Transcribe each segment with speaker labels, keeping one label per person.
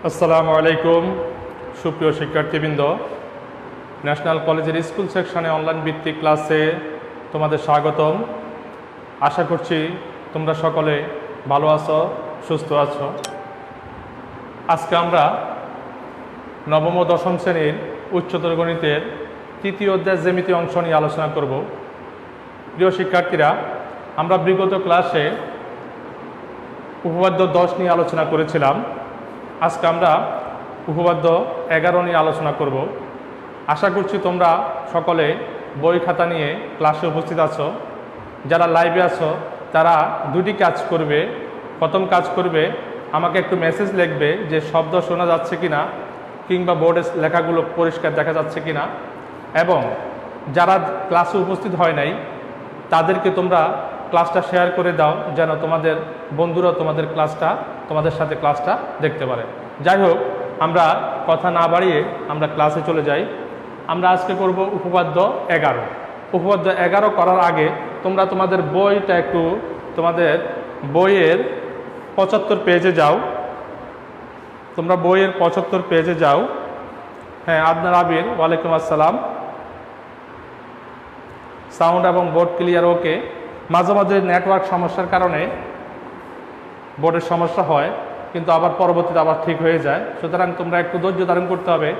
Speaker 1: আসসালামু আলাইকুম সুপ্রিয় শিক্ষার্থীবৃন্দ, ন্যাশনাল কলেজের স্কুল সেকশনে অনলাইন ভিত্তিক ক্লাসে তোমাদের স্বাগতম। আশা করছি তোমরা সকলে ভালো আছো, সুস্থ আছো। আজকে আমরা নবম ও দশম শ্রেণীর উচ্চতর গণিতের তৃতীয় অধ্যায় জ্যামিতি অংশ নিয়ে আলোচনা করব। প্রিয় শিক্ষার্থীরা, আমরা বিগত ক্লাসে উপপাদ্য 10 নিয়ে আলোচনা করেছিলাম। আজকে আমরা উপপাদ্য 11 নিয়ে আলোচনা করব। আশা করছি তোমরা সকলে বই খাতা নিয়ে ক্লাসে উপস্থিত আছো। যারা লাইভে আছো তারা দুটি কাজ করবে। প্রথম কাজ করবে, আমাকে একটু মেসেজ লিখবে যে শব্দ শোনা যাচ্ছে কিনা, কিংবা বোর্ডে লেখাগুলো পরিষ্কার দেখা যাচ্ছে কিনা। এবং যারা ক্লাসে উপস্থিত হয় নাই তাদেরকে তোমরা ক্লাসটা শেয়ার করে দাও, যেন তোমাদের বন্ধুরা তোমাদের সাথে ক্লাসটা দেখতে পারে। যাই হোক, আমরা কথা না বাড়িয়ে আমরা ক্লাসে চলে যাই। আমরা আজকে করব উপপাদ্য 11। উপপাদ্য 11 করার আগে তোমরা তোমাদের বইটা একটু তোমাদের বইয়ের 75 পেজে যাও। তোমরা বইয়ের 75 পেজে যাও। হ্যাঁ, আদনার আবির, ওয়ালাইকুম আসসালাম। সাউন্ড এবং বোর্ড ক্লিয়ার? ওকে। মাঝে মাঝে নেটওয়ার্ক সমস্যার কারণে বোর্ডের সমস্যা হয়, কিন্তু আবার পরবর্তীতে আবার ঠিক হয়ে যায়। সুতরাং তোমরা একটু ধৈর্য ধারণ করতে হবে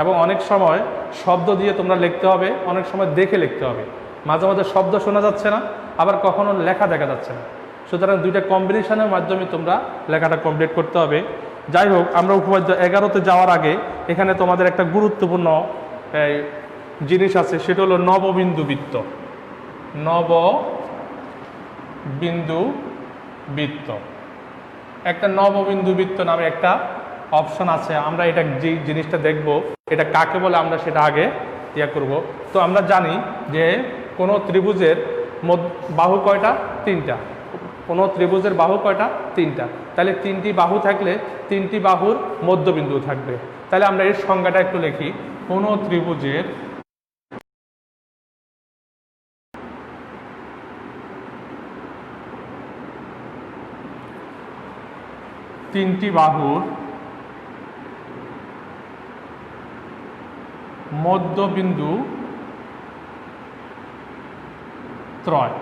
Speaker 1: এবং অনেক সময় শব্দ দিয়ে তোমরা লিখতে হবে, অনেক সময় দেখে লিখতে হবে। মাঝে মাঝে শব্দ শোনা যাচ্ছে না, আবার কখনো লেখা দেখা যাচ্ছে না। সুতরাং দুইটা কম্বিনেশনের মাধ্যমে তোমরা লেখাটা কমপ্লিট করতে হবে। যাই হোক, আমরা উপপাদ্য 11তে যাওয়ার আগে এখানে তোমাদের একটা গুরুত্বপূর্ণ জিনিস আছে, সেটা হলো নববিন্দু বৃত্ত। নববিন্দু বৃত্ত, একটা নববিন্দু বৃত্ত নামে একটা অপশন আছে। আমরা এটা যে জিনিসটা দেখব, এটা কাকে বলে আমরা সেটা আগে করব। তো আমরা জানি যে কোনো ত্রিভুজের বাহু কয়টা? 3টা। কোনো ত্রিভুজের বাহু কয়টা? 3টা। তাহলে 3টি বাহু থাকলে 3টি বাহুর মধ্যবিন্দু থাকবে। তাহলে আমরা এর সংজ্ঞাটা একটু লিখি। কোনো ত্রিভুজের তিনটি বাহুর মধ্যবিন্দু ত্রয়।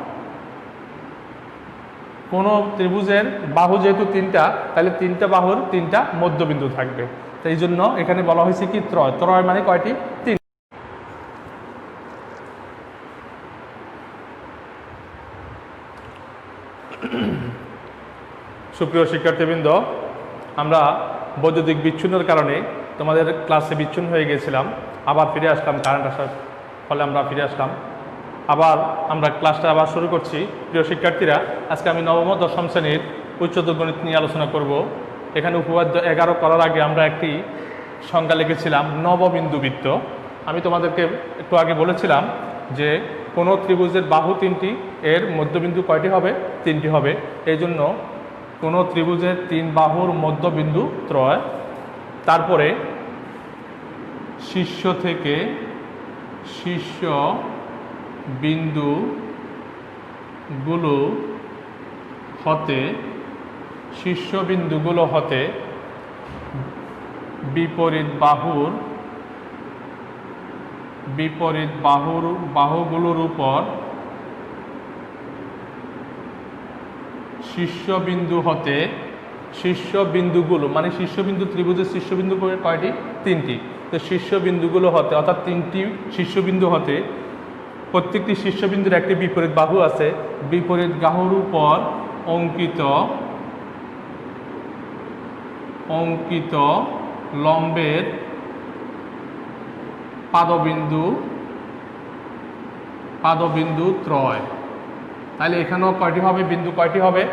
Speaker 1: কোন ত্রিভুজের বাহু যেহেতু 3টা, তাহলে 3টা বাহুর 3টা মধ্যবিন্দু থাকবে। তো এই জন্য এখানে বলা হয়েছে কি ত্রয়। ত্রয় মানে কয়টি? 3। সুপ্রিয় শিক্ষার্থীবৃন্দ, আমরা বৈদ্যুতিক বিচ্ছিন্নর কারণে তোমাদের ক্লাসে বিচ্ছিন্ন হয়ে গিয়েছিলাম। আবার ফিরে আসলাম, কারেন্ট আসার ফলে আমরা ফিরে আসলাম। আবার আমরা ক্লাসটা আবার শুরু করছি। প্রিয় শিক্ষার্থীরা, আজকে আমি নবম ও দশম শ্রেণীর উচ্চতর গণিত নিয়ে আলোচনা করব। এখানে উপপাদ্য 11 করার আগে আমরা একটি সংজ্ঞা লিখেছিলাম, নববিন্দু বৃত্ত। আমি তোমাদেরকে একটু আগে বলেছিলাম যে কোনো ত্রিভুজের বাহু 3টি, এর মধ্যবিন্দু কয়টি হবে? 3টি হবে। এই জন্য কোনো ত্রিভুজের 3 বাহুর মধ্যবিন্দু ত্রয়। তারপরে শীর্ষ থেকে শীর্ষ বিন্দুগুলো হতে বিপরীত বাহুগুলোর উপর শীর্ষবিন্দু হতে শীর্ষবিন্দুগুলো মানে শীর্ষবিন্দু, ত্রিভুজের শীর্ষবিন্দু কয়টি? 3টি। তো শীর্ষবিন্দুগুলো হতে, অর্থাৎ 3টি শীর্ষবিন্দু হতে প্রত্যেকটি শীর্ষবিন্দুর একটি বিপরীত বাহু আছে। বিপরীত বাহুর উপর অঙ্কিত লম্বের পাদবিন্দু ত্রয়। তাহলে এখানেও কয়টি হবে? বিন্দু কয়টি হবে?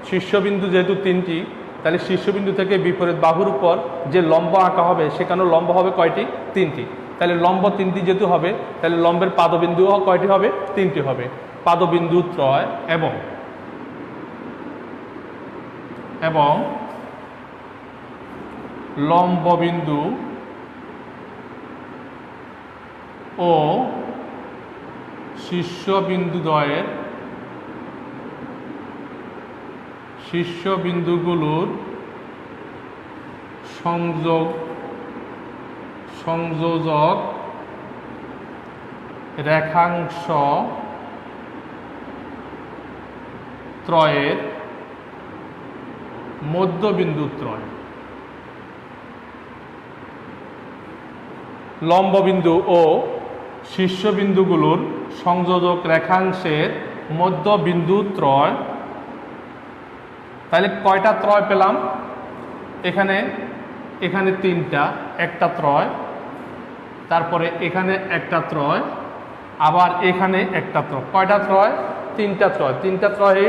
Speaker 1: শীর্ষবিন্দু যেহেতু 3টি, তাহলে শীর্ষবিন্দু থেকে বিপরীত বাহুর উপর যে লম্ব আঁকা হবে সেখানেও লম্ব হবে কয়টি? 3টি। তাহলে লম্ব 3টি যেহেতু হবে, তাহলে লম্বের পাদবিন্দুও কয়টি হবে? 3টি হবে। পাদবিন্দু ত্রয় এবং লম্ববিন্দু ও শীর্ষবিন্দুদ্বয়ের শীর্ষবিন্দুগুলোর সংযোজক রেখাংশ ত্রয়ের মধ্যবিন্দু ত্রয়। লম্ববিন্দু ও শীর্ষবিন্দুগুলোর সংযোজক রেখাংশের মধ্যবিন্দু ত্রয়। তাহলে কয়টা ত্রয় পেলাম? এখানে তিনটা, একটা ত্রয়, তারপরে এখানে একটা ত্রয়, আবার এখানে একটা ত্রয়। কয়টা ত্রয়? তিনটা ত্রয়। তিনটা ত্রয়ে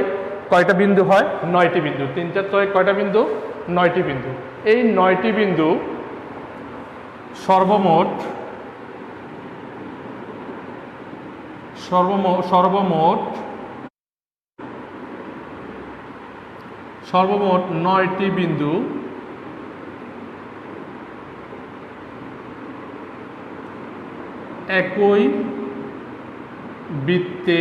Speaker 1: কয়টা বিন্দু হয়? 9টি বিন্দু। তিনটা ত্রয়ে কয়টা বিন্দু? 9টি বিন্দু। এই 9টি বিন্দু সর্বমোট 9টি বিন্দু একই বৃত্তে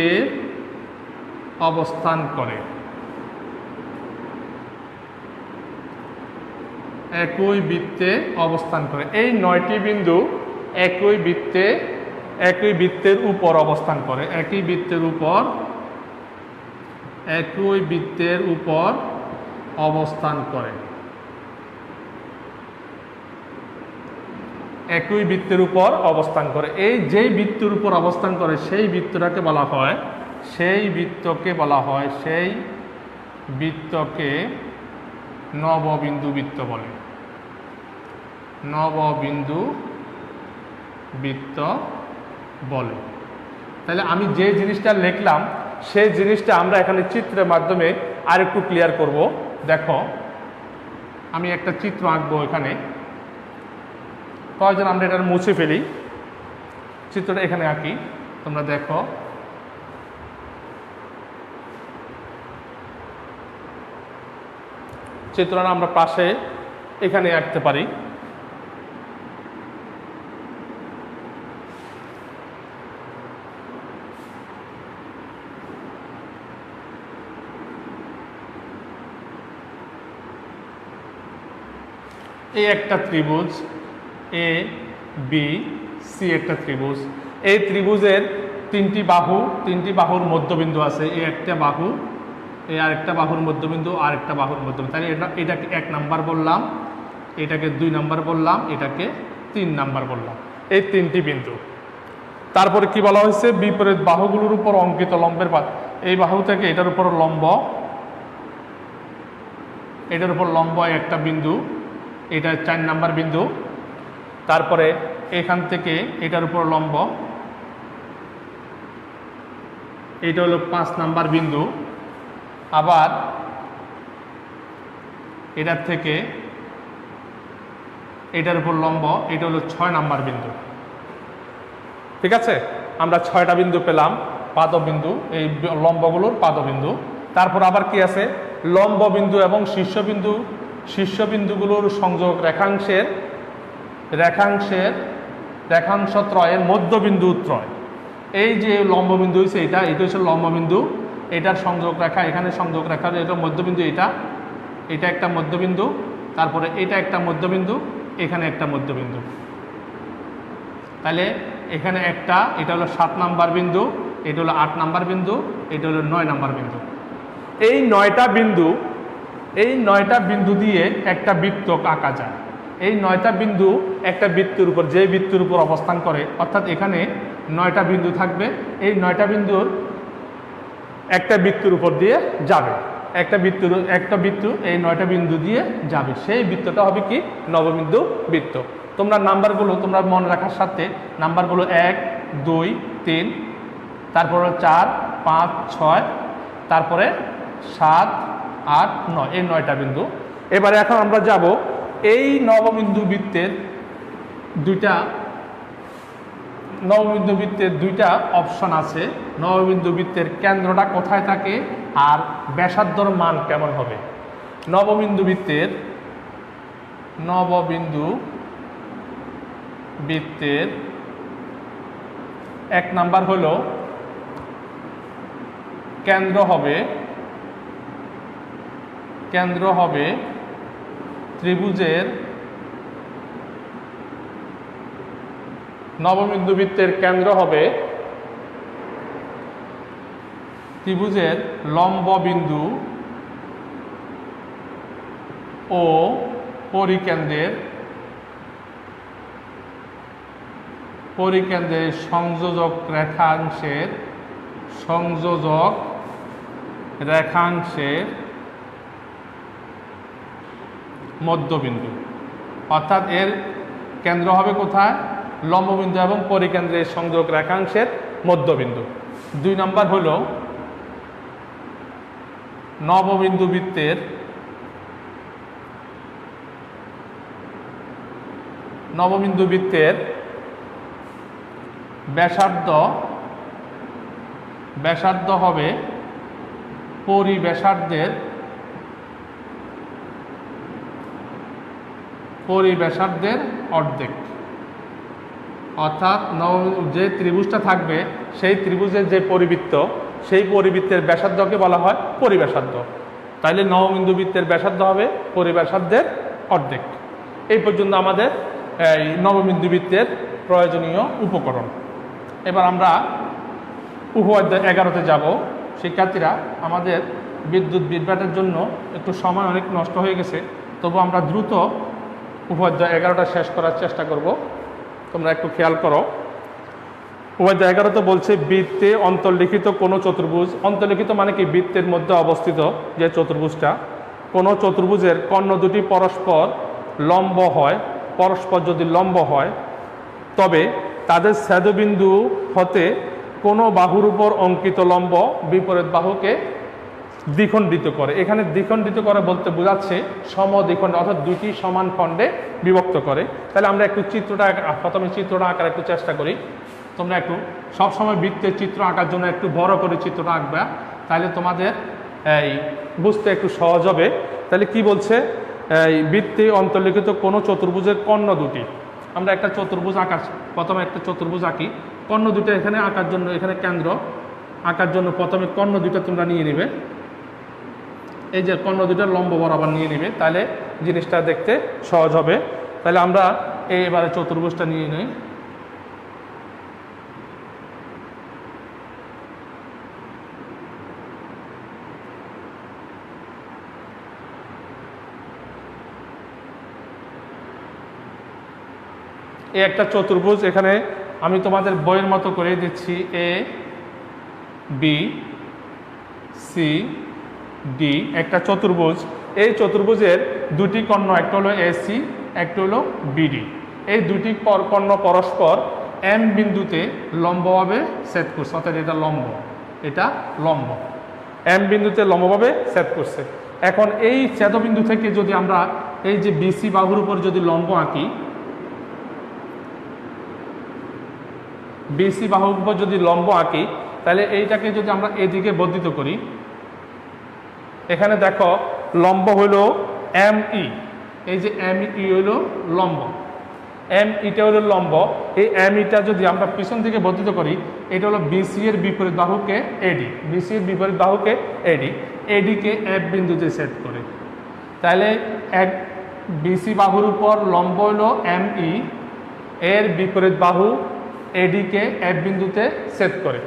Speaker 1: অবস্থান করে। একই বৃত্তে অবস্থান করে। এই 9টি বিন্দু একই বৃত্তের উপর অবস্থান করে। একই বৃত্তের উপর অবস্থান করে। একই বৃত্তের উপর অবস্থান করে। এই যেই বৃত্তের উপর অবস্থান করে সেই বৃত্তটাকে বলা হয়, সেই বৃত্তকে নববিন্দু বৃত্ত বলে। নববিন্দু বৃত্ত বলে। তাহলে আমি যে জিনিসটা লিখলাম সেই জিনিসটা আমরা এখানে চিত্রের মাধ্যমে আরেকটু ক্লিয়ার করব। দেখো, আমি একটা চিত্র আঁকবো এখানে। প্রয়োজন আমরা এটা মুছে ফেলি, চিত্রটা এখানে আঁকি, তোমরা দেখো। চিত্রটা আমরা পাশে এখানে আঁকতে পারি। এই একটা ত্রিভুজ এ বি সি, একটা ত্রিভুজ। এই ত্রিভুজের তিনটি বাহুর মধ্যবিন্দু আছে। এই একটা বাহু, এই আরেকটা বাহুর মধ্যবিন্দু, আরেকটা বাহুর মধ্যবিন্দু। তাহলে এটাকে 1 নাম্বার বললাম, এটাকে 2 নাম্বার বললাম, এটাকে 3 নাম্বার বললাম। এই তিনটি বিন্দু। তারপরে কি বলা হয়েছে? বিপরীত বাহুগুলোর উপর অঙ্কিত লম্বের পাত। এই বাহু থেকে এটার উপর লম্ব, এটার উপর লম্ব একটা বিন্দু, এটা 4 নাম্বার বিন্দু। তারপরে এখান থেকে এটার উপর লম্ব, এটা হলো 5 নাম্বার বিন্দু। আবার এটার থেকে এটার উপর লম্ব, এটা হলো 6 নাম্বার বিন্দু। ঠিক আছে, আমরা 6টা বিন্দু পেলাম, পাদবিন্দু, এই লম্বগুলোর পাদবিন্দু। তারপর আবার কি আছে? লম্ব বিন্দু এবং শীর্ষবিন্দুগুলোর সংযোগ রেখাংশ ত্রয়ের মধ্যবিন্দু ত্রয়। এই যে লম্ববিন্দু হয়েছে এটা হচ্ছে লম্ববিন্দু, এটার সংযোগ রেখা, এখানে সংযোগ রেখা, এটা মধ্যবিন্দু, এটা একটা মধ্যবিন্দু, তারপরে এটা একটা মধ্যবিন্দু, এখানে একটা মধ্যবিন্দু। তাহলে এখানে একটা, এটা হলো 7 নাম্বার বিন্দু, এটা হলো 8 নাম্বার বিন্দু, এটা হলো 9 নাম্বার বিন্দু। এই 9টা বিন্দু দিয়ে একটা বৃত্ত আঁকা যায়। এই 9টা বিন্দু একটা বৃত্তের উপর, যে বৃত্তের উপর অবস্থান করে, অর্থাৎ এখানে 9টা বিন্দু থাকবে। এই 9টা বিন্দুর একটা বৃত্তের উপর দিয়ে যাবে, একটা বৃত্ত এই 9টা বিন্দু দিয়ে যাবে। সেই বৃত্তটা হবে কি? নববিন্দু বৃত্ত। তোমরা নাম্বারগুলো তোমরা মনে রাখার সাথে নাম্বারগুলো 1, 2, 3, তারপরে 4, 5, 6, তারপরে 7, 8, 9, এই 9টা বিন্দু। এবারে এখন আমরা যাব এই নববিন্দু বৃত্তের দুইটা অপশন আছে। নববিন্দু বৃত্তের কেন্দ্রটা কোথায় থাকে আর ব্যাসার্ধর মান কেমন হবে? নববিন্দু বৃত্তের 1 নাম্বার হলো কেন্দ্র হবে ত্রিভুজের নববিন্দু বৃত্তের কেন্দ্র হবে ত্রিভুজের লম্ব বিন্দু ও পরিকেন্দ্রের সংযোজক রেখাংশের মধ্যবিন্দু। অর্থাৎ এর কেন্দ্র হবে কোথায়? লম্ববিন্দু এবং পরিকেন্দ্রের সংযোগ রেখাংশের মধ্যবিন্দু। 2 নম্বর হলো নববিন্দু বৃত্তের ব্যাসার্ধ হবে পরিব্যাসার্ধের অর্ধেক। অর্থাৎ যে ত্রিভুজটা থাকবে সেই ত্রিভুজের যে পরিবৃত্ত, সেই পরিবৃত্তের ব্যাসার্ধকে বলা হয় পরিব্যাসার্ধ। তাইলে নববিন্দু বৃত্তের ব্যাসার্ধ হবে পরিব্যাসার্ধের অর্ধেক। এই পর্যন্ত আমাদের এই নববিন্দু বৃত্তের প্রয়োজনীয় উপকরণ। এবার আমরা উপঅধ্যায় 11তে যাব। শিক্ষার্থীরা, আমাদের বিদ্যুৎ বিভ্রাটের জন্য একটু সময় অনেক নষ্ট হয়ে গেছে, তবু আমরা দ্রুত উপঅধ্যায় 11টা শেষ করার চেষ্টা করব। তোমরা একটু খেয়াল করো। উপঅধ্যায় 11তে বলছে বৃত্তে অন্তর্লিখিত কোনো চতুর্ভুজ। অন্তর্লিখিত মানে কি? বৃত্তের মধ্যে অবস্থিত যে চতুর্ভুজটা, কোনো চতুর্ভুজের কর্ণ দুটি পরস্পর যদি লম্ব হয় তবে তাদের ছেদবিন্দু হতে কোনো বাহুর উপর অঙ্কিত লম্ব বিপরীত বাহুকে দ্বিখণ্ডিত করে। এখানে দ্বিখণ্ডিত করে বলতে বোঝাচ্ছে সমদ্বিখণ্ড, অর্থাৎ দুটি সমান খণ্ডে বিভক্ত করে। তাহলে আমরা একটু প্রথমে চিত্রটা আঁকার একটু চেষ্টা করি। তোমরা একটু সবসময় বৃত্তের চিত্র আঁকার জন্য একটু বড় করে চিত্রটা আঁকবা, তাহলে তোমাদের এই বুঝতে একটু সহজ হবে। তাহলে কি বলছে? এই বৃত্তে অন্তর্লিখিত কোনো চতুর্ভুজের কর্ণ দুটি। আমরা একটা চতুর্ভুজ প্রথমে একটা চতুর্ভুজ আঁকি। কর্ণ দুটো এখানে আঁকার জন্য, এখানে কেন্দ্র আঁকার জন্য প্রথমে কর্ণ দুটো তোমরা নিয়ে নেবে। এই যে কর্ণ দুটো লম্ব বরাবর নিয়ে নেবে, তাহলে জিনিসটা দেখতে সহজ হবে। তাহলে আমরা এবারে চতুর্ভুজটা নিয়ে নিই। এই একটা চতুর্ভুজ, এখানে আমি তোমাদের বইয়ের মতো করে দিচ্ছি এ বি সি ডি, একটা চতুর্ভুজ। এই চতুর্ভুজের দুটি কর্ণ, একটা হলো এসি, একটা হলো বিডি। এই দুটি কর্ণ পরস্পর এম বিন্দুতে লম্বভাবে ছেদ করছে, অর্থাৎ এটা লম্ব এম বিন্দুতে লম্বভাবে ছেদ করছে। এখন এই ছেদবিন্দু থেকে যদি আমরা এই যে বিসি বাহুর উপর যদি লম্ব আঁকি, বিসি বাহুর উপর যদি লম্ব আঁকি, তাহলে এইটাকে যদি আমরা এদিকে বর্ধিত করি, এখানে দেখো লম্ব হলো এম ই। এই যে এম ই হলো লম্ব, এম ইটা হলো লম্ব। এই এম ইটা যদি আমরা পিছন থেকে বর্ধিত করি, এটা হলো বিসি এর বিপরীত বাহুকে এডি, বিসি এর বিপরীত বাহুকে এডি, এডিকে এফ বিন্দুতে সেট করে। তাহলে এক বিসি বাহুর উপর লম্ব হলো এম ই, এর বিপরীত বাহু এডিকে এফ বিন্দুতে সেট করে,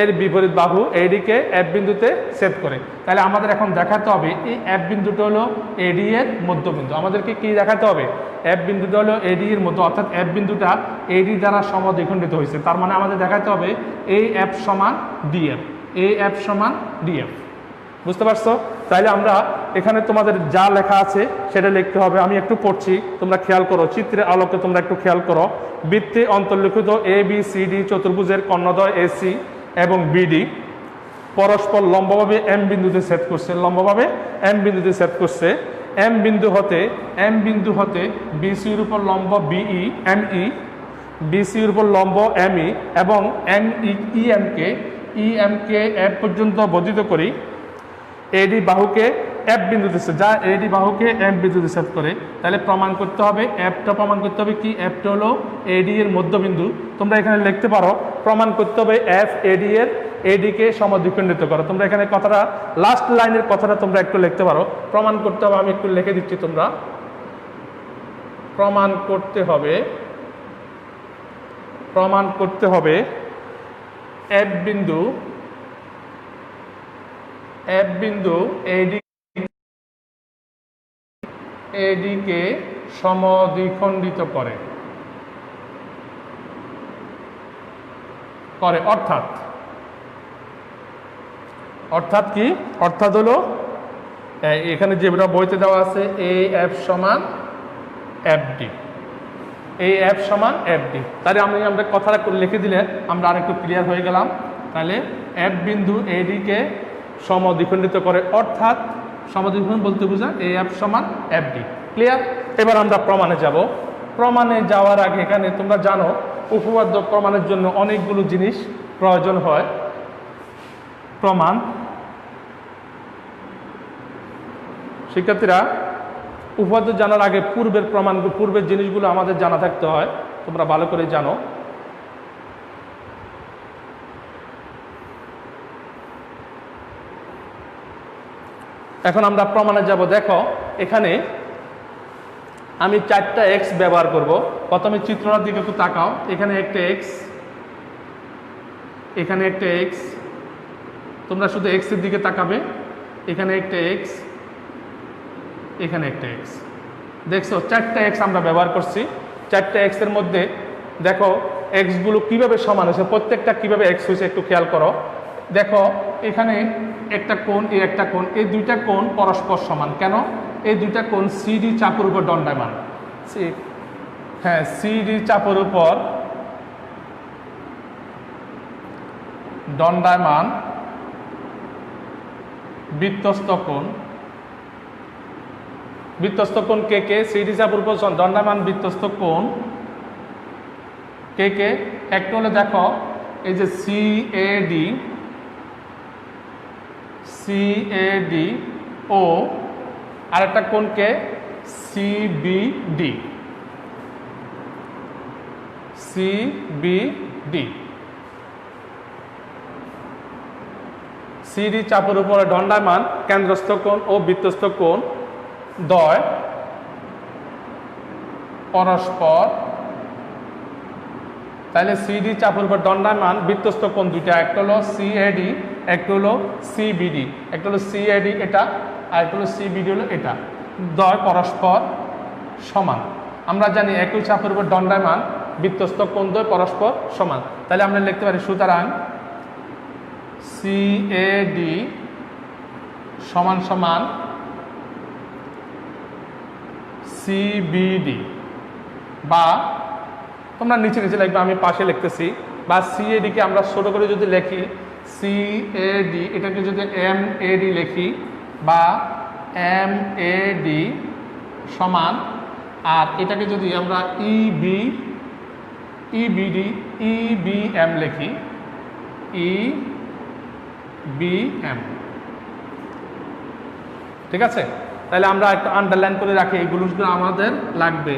Speaker 1: এর বিপরীত বাহু এডিকে এফ বিন্দুতে সেট করে। তাহলে আমাদের এখন দেখাতে হবে এই এফ বিন্দুটা হলো এডি এর মধ্যবিন্দু। আমাদেরকে কি দেখাতে হবে? এফ বিন্দুটা হলো এডি এর মধ্য, অর্থাৎ এফ বিন্দুটা এডি দ্বারা সমদ্বিখণ্ডিত হয়েছে। তার মানে আমাদের দেখাতে হবে এই এফ সমান ডিএফ, এই এফ সমান ডিএফ। বুঝতে পারছো? তাইলে আমরা এখানে তোমাদের যা লেখা আছে সেটা লিখতে হবে। আমি একটু পড়ছি, তোমরা খেয়াল করো, চিত্রের আলোকে তোমরা একটু খেয়াল করো। বৃত্তে অন্তর্লিখিত এ বি সি ডি চতুর্ভুজের কর্ণদ্বয় এসি এবং বিডি পরস্পর লম্বভাবে এম বিন্দুতে ছেদ করছে, লম্বভাবে এম বিন্দুতে ছেদ করছে। এম বিন্দু হতে বিসির উপর লম্ব বিই এম ই, বিসির উপর লম্ব এম ই এবং এম ই এম কে এফ পর্যন্ত বর্ধিত করি। এডি বাহুকে এফ বিন্দুতে, যা এডি বাহুকে এফ বিন্দুতে ছেদ করে। তাহলে প্রমাণ করতে হবে, এফটা প্রমাণ করতে হবে কি? এফটা হলো এডি এর মধ্যবিন্দু। তোমরা এখানে লিখতে পারো, প্রমাণ করতে হবে এফ এডি এর এডিকে সমদ্বিখণ্ডিত করো। তোমরা এখানে কথাটা, লাস্ট লাইনের কথাটা তোমরা একটু লিখতে পারো। প্রমাণ করতে হবে, আমি একটু লিখে দিচ্ছি, তোমরা প্রমাণ করতে হবে প্রমাণ করতে হবে এফ বিন্দু এডিকে সমদ্বিখণ্ডিত করে অর্থাৎ কি? অর্থাৎ হলো এখানে যেটা বইতে দেওয়া আছে এ এফ সমান এফডি, এই এফ সমান এফডি। তাহলে আমরা কথাটা লিখে দিলে আমরা আরেকটু ক্লিয়ার হয়ে গেলাম। তাহলে এফ বিন্দু এডিকে সমদ্বিখণ্ডিত করে, অর্থাৎ সমদ্বিখণ্ডন বলতে বোঝায় এ এফ সমান এফডি। ক্লিয়ার? এবার আমরা প্রমাণে যাব। প্রমাণে যাওয়ার আগে এখানে তোমরা জানো উপপাদ্য প্রমাণের জন্য অনেকগুলো জিনিস প্রয়োজন হয়। প্রমাণ, শিক্ষার্থীরা উপপাদ্য জানার আগে পূর্বের জিনিসগুলো আমাদের জানা থাকতে হয়, তোমরা ভালো করে জানো। এখন আমরা প্রমাণে যাব। দেখো এখানে আমি 4টা এক্স ব্যবহার করব। প্রথমে চিত্রটার দিকে একটু তাকাও। এখানে একটা এক্স, এখানে একটা এক্স, তোমরা শুধু এক্স এর দিকে তাকাবে। এখানে একটা এক্স, এখানে একটা এক্স, দেখছো 4টা এক্স আমরা ব্যবহার করছি। 4টা এক্স এর মধ্যে দেখো এক্স গুলো কিভাবে সমান হয়েছে, প্রত্যেকটা কিভাবে এক্স হয়েছে একটু খেয়াল করো। দেখো এখানে একটা কোণ, এই একটা কোণ, এই দুইটা কোণ পরস্পর সমান। কেন? এই দুইটা কোণ সিডি চাপের উপর দণ্ডায়মান। হ্যাঁ, সিডি চাপের উপর দণ্ডায়মান বৃত্তস্থ কোণ। বৃত্তস্থ কোণ কে কে? সিডি চাপের উপর দণ্ডায়মান বৃত্তস্থ কোণ কে কে? একটা হলে দেখো এই যে সিএডি ও আরেকটা কোণকে সিবিডি। সিডি চাপের উপরে দণ্ডায়মান কেন্দ্রস্থ কোণ ও বৃত্তস্থ কোণ দ্বয় পরস্পর। তাহলে সিডি চাপের উপর দণ্ডায়মান বৃত্তস্থ কোণ দুইটা, একটা হলো সিএডি, একটা হলো সিবিডি। একটা হলো সিএডি এটা, আর একটা হলো সিবিডি হলো এটা। দ্বয় পরস্পর সমান। আমরা জানি একই চাপের উপর দণ্ডায়মান বৃত্তস্থ কোণ দ্বয় পরস্পর সমান। তাহলে আমরা লিখতে পারি সুতরাং সিএডি সমান সমান সিবিডি, বা তোমরা নিচে লিখবে, আমি পাশে লিখতেছি। বা সিএডি কে আমরা ছোট করে যদি লিখি সিএডি, এটাকে যদি এমএডি লিখি বা এমএডি সমান, আর এটাকে যদি আমরা ইবিএম লিখি, ইবিএম। ঠিক আছে? তাহলে আমরা একটা আন্ডারলাইন করে রাখি, এইগুলো আমাদের লাগবে।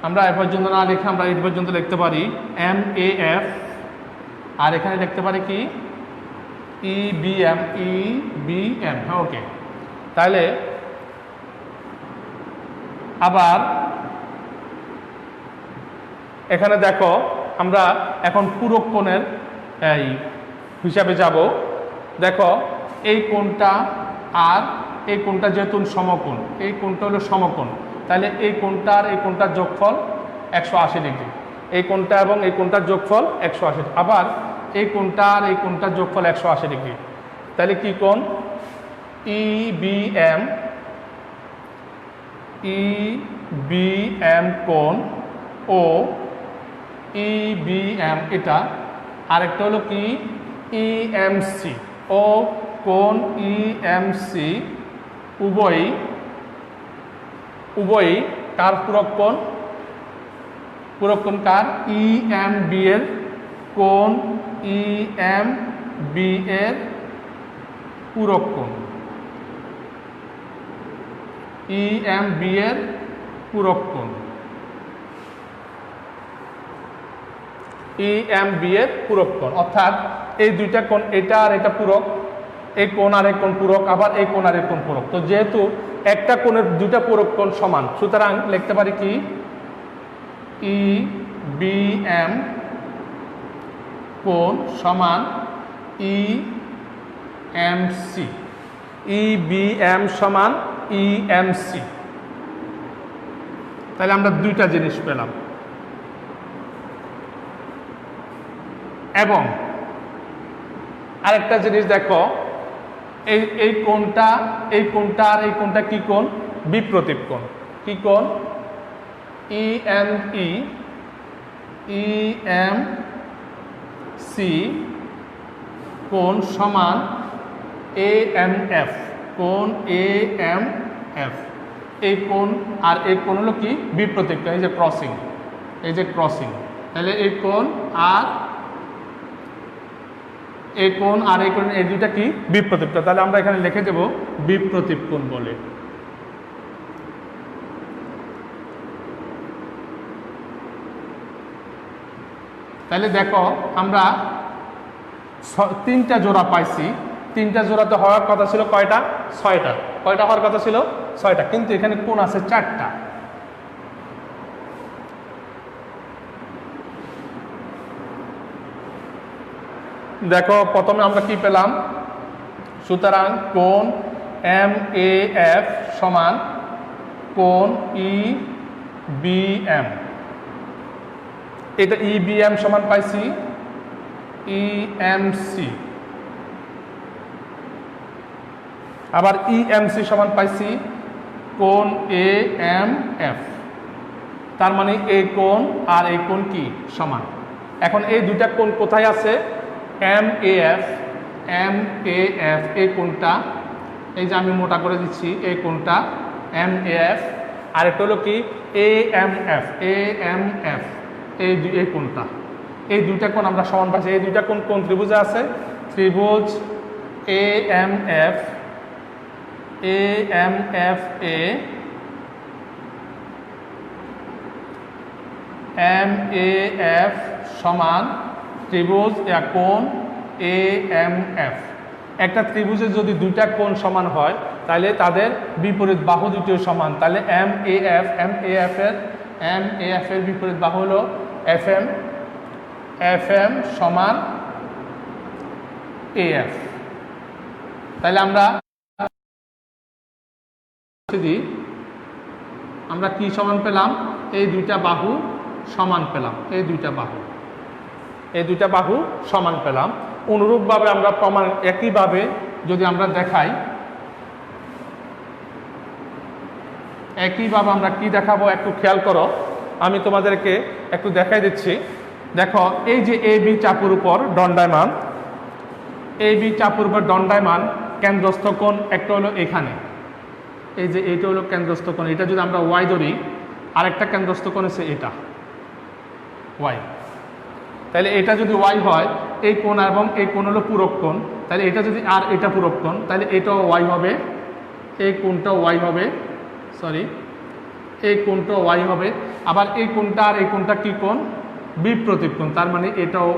Speaker 1: আমরা এ পর্যন্ত না লিখে আমরা এই পর্যন্ত লিখতে পারি এমএএফ, আর এখানে লিখতে পারি কি ইবিএম। হ্যাঁ, ওকে। তাহলে আবার এখানে দেখো আমরা এখন পূরক কোণের এই হিসাবে যাব। দেখো এই কোণটা আর এই কোণটা যেহেতু সমকোণ, এই কোণটা হলো সমকোণ, তাহলে এই কোণটা আর এই কোণটার যোগফল 180 ডিগ্রি। এই কোণটা এবং এই কোণটার যোগফল 180। আবার এই কোণটা আর এই কোণটার যোগফল 180 ডিগ্রি। তাহলে কি কোণ? ইবিএম কোণ ও ইবিএম এটা, আরেকটা হলো কি ইএমসি ও কোণ ইএমসি উভয়ই কার পূরক কোণ? পূরক কোণ কার? ইএমবি এর কোণ ইএমবি এর পূরক কোণ। ইএমবি এর পূরক কোণ। ই এম বি এর পূরক কোণ, অর্থাৎ এই দুইটা কোণ, এটা আর এটা পূরক, এই কোণ আর এই কোণ পূরক, আবার এই কোণ আর এই কোণ পূরক। তো যেহেতু একটা কোণের দুইটা পূরক কোণ সমান, সুতরাং লিখতে পারি কি ই বি এম কোণ সমান E M C, E B M সমান ই এম সি। তাহলে আমরা দুইটা জিনিস পেলাম। এবং আরেকটা জিনিস দেখো, এই কোণটা আর এই কোণটা কি কোণ? বিপ্রতীপ কোণ। কি কোণ? ই এম সি কোণ সমান এ এম এফ, কোণ এ এম এফ। এই কোণ আর এই কোণ হলো কি? বিপ্রতীপ কোণ। এই যে ক্রসিং, এই যে ক্রসিং, তাহলে এই কোণ আর এই কোণ আর এই কোণ, এই দুইটা কি? বিপ্রতীপ কোণ। তাহলে আমরা এখানে লিখে দেব বিপ্রতীপ কোণ বলে। তাহলে দেখো আমরা তিনটা জোড়া পাইছি। তিনটা জোড়াতে হওয়ার কথা ছিল কয়টা? 6টা। কয়টা হওয়ার কথা ছিল? 6টা, কিন্তু এখানে কোণ আছে 4টা। দেখো প্রথমে আমরা কি পেলাম? সুতরাং কোণ এম এ এফ সমান কোণ ই বি এম। এটা ই বি এম সমান পাইছি ই এম সি, আবার ই এম সি সমান পাইছি কোণ এ এম এফ। তার মানে এই কোণ আর এই কোণ কি? সমান। এখন এই দুইটা কোণ কোথায় আছে? এম এ এফ, এই কোণটা, এই যে আমি মোটা করে দিচ্ছি, এই কোণটা এম এ এফ। আর একটা হলো কি? এ এম এফ, এই কোণটা। এই দুইটা কোণ আমরা সমান পাচ্ছি। এই দুইটা কোণ কোন ত্রিভুজে আছে? ত্রিভুজ A M F A M A F সমান ত্রিভুজ কোণ এ এম এফ। একটা ত্রিভুজে যদি দুইটা কোণ সমান হয় তাহলে তাদের বিপরীত বাহু দুটিও সমান। তাহলে এম এ এফ এর বিপরীত বাহু হলো এফ এম সমান এ এফ। তাহলে আমরা কি সমান পেলাম? এই দুইটা বাহু সমান পেলাম, এই দুইটা বাহু সমান পেলাম। অনুরূপভাবে আমরা প্রমাণ একইভাবে যদি আমরা দেখাই, একইভাবে আমরা কি দেখাবো একটু খেয়াল করো। আমি তোমাদেরকে একটু দেখাই দিচ্ছি। দেখো এই যে এ বি চাপুর উপর দণ্ডায়মান, কেন্দ্রস্থ কোণ একটা হলো এখানে, এই যে এইটা হলো কেন্দ্রস্থ কোণ। এটা যদি আমরা ওয়াই ধরি, আরেকটা কেন্দ্রস্থ কোণ হচ্ছে এটা ওয়াই। তাহলে এটা যদি ওয়াই হয়, এই কোণ এবং এই কোণ হলো পূরক কোণ। তাহলে এটা যদি আর এটা পূরক কোণ, তাহলে এটাও ওয়াই হবে, এই কোণটাও ওয়াই হবে, এই কোণটাও ওয়াই হবে। আবার এই কোণটা আর এই কোণটা কি কোণ? বিপ্রতীপ কোণ। তার মানে এটাও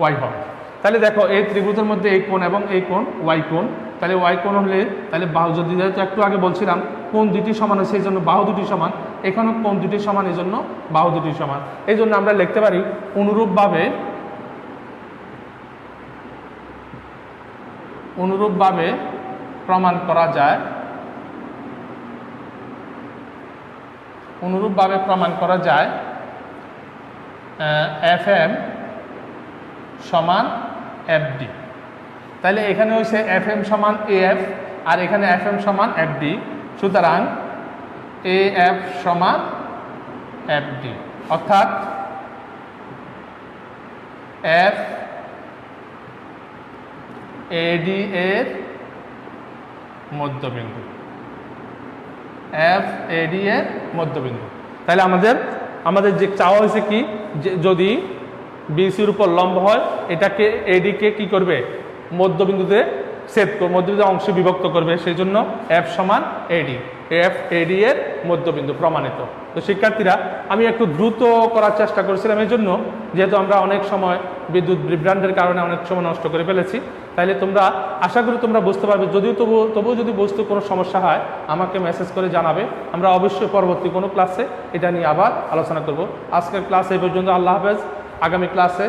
Speaker 1: ওয়াই হবে। তাহলে দেখো এই ত্রিভুজের মধ্যে এই কোণ এবং এই কোণ ওয়াই কোণ। তাহলে ওয়াই কোণ হলে তাহলে বাহু, যদি যেহেতু একটু আগে বলছিলাম কোণ দুটি সমান হয় সেই জন্য বাহু দুটি সমান, এখানেও কোণ দুটি সমান, এই জন্য বাহু দুটি সমান। এই জন্য আমরা লিখতে পারি অনুরূপভাবে প্রমাণ করা যায় এফ এম সমান এফ ডি। তাহলে এখানে হচ্ছে এফ এম সমান এ এফ, আর এখানে এফ এম সমান এফ ডি। সুতরাং এ এফ সমান এফ ডি, অর্থাৎ এফ এডি এর মধ্যবিন্দু, তাহলে আমাদের যে চাওয়া হয়েছে কি, যদি বিসির উপর লম্ব হয়, এটাকে এডিকে কি করবে? মধ্যবিন্দুতে মধ্যবিন্দু অংশে বিভক্ত করবে। সেই জন্য এফ সমান এডি, এফ এডি এর মধ্যবিন্দু প্রমাণিত। তো শিক্ষার্থীরা, আমি একটু দ্রুত করার চেষ্টা করেছিলাম এই জন্য, যেহেতু আমরা অনেক সময় বিদ্যুৎ বিভ্রান্তের কারণে অনেক সময় নষ্ট করে ফেলেছি। তাইলে তোমরা আশা করি তোমরা বুঝতে পারবে। যদিও তবুও যদি বুঝতে কোনো সমস্যা হয় আমাকে মেসেজ করে জানাবে। আমরা অবশ্যই পরবর্তী কোনো ক্লাসে এটা নিয়ে আবার আলোচনা করব। আজকের ক্লাস এই পর্যন্ত। আল্লাহ হাফেজ। আগামী ক্লাসে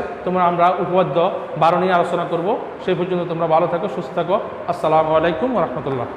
Speaker 1: আমরা উপপাদ্য 12 নিয়ে আলোচনা করব। সেই পর্যন্ত তোমরা ভালো থাকো, সুস্থ থাকো। আসসালামু আলাইকুম ওয়া রাহমাতুল্লাহ।